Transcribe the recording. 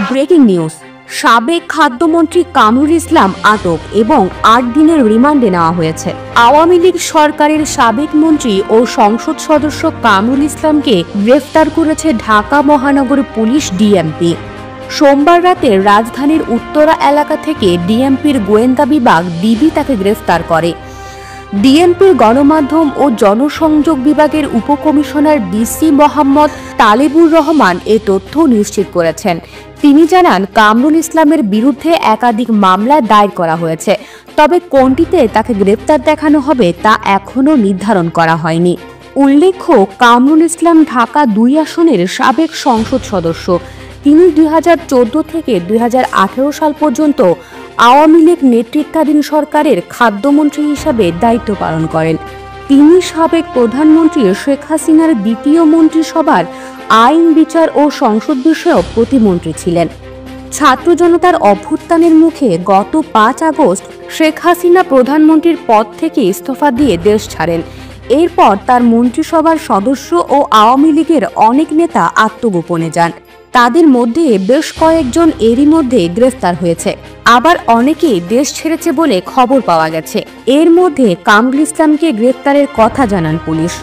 Breaking news, সাবেক খাদ্যমন্ত্রী কামরুল ইসলাম আটক এবং ৮ দিনের রিমান্ডে নেওয়া হয়েছে। আওয়ামী লীগ সরকারের সাবেক মন্ত্রী ও সংসদ সদস্য কামরুল ইসলামকে গ্রেফতার করেছে ঢাকা মহানগর পুলিশ ডিএমপি। সোমবার রাতে রাজধানীর উত্তরা এলাকা থেকে ডিএমপির গোয়েন্দা বিভাগ ডিবি তাকে গ্রেফতার করে। ডিএমপির গণমাধ্যম ও জনসংযোগ বিভাগের উপকমিশনার ডিসি মোহাম্মদ তালেবুর রহমান এ তথ্য নিশ্চিত করেছেন। তিনি জানান, কামরুল ইসলামের বিরুদ্ধে একাধিক মামলা দায়ের করা হয়েছে, তবে কোনটিতে তাকে গ্রেপ্তার দেখানো হবে তা এখনও নির্ধারণ করা হয়নি। উল্লেখ্য, কামরুল ইসলাম ঢাকা ২ আসনের সাবেক সংসদ সদস্য। তিনি ২০১৪ থেকে ২০১৮ সাল পর্যন্ত আওয়ামী লীগ নেতৃত্বাধীন সরকারের খাদ্যমন্ত্রী হিসাবে দায়িত্ব পালন করেন। তিনি সাবেক প্রধানমন্ত্রী শেখ হাসিনার দ্বিতীয় মন্ত্রিসভার আইন, বিচার ও সংসদ বিষয়ক প্রতিমন্ত্রী ছিলেন। ছাত্র জনতার অভ্যুত্থানের মুখে গত ৫ আগস্ট শেখ হাসিনা প্রধানমন্ত্রীর পদ থেকে ইস্তফা দিয়ে দেশ ছাড়েন। এরপর তার মন্ত্রিসভার সদস্য ও আওয়ামী লীগের অনেক নেতা আত্মগোপনে যান। তাদের মধ্যে বেশ কয়েকজন এরই মধ্যে গ্রেফতার হয়েছে, আবার অনেকেই দেশ ছেড়েছে বলে খবর পাওয়া গেছে। এর মধ্যে কামরুল ইসলামকে গ্রেফতারের কথা জানান পুলিশ।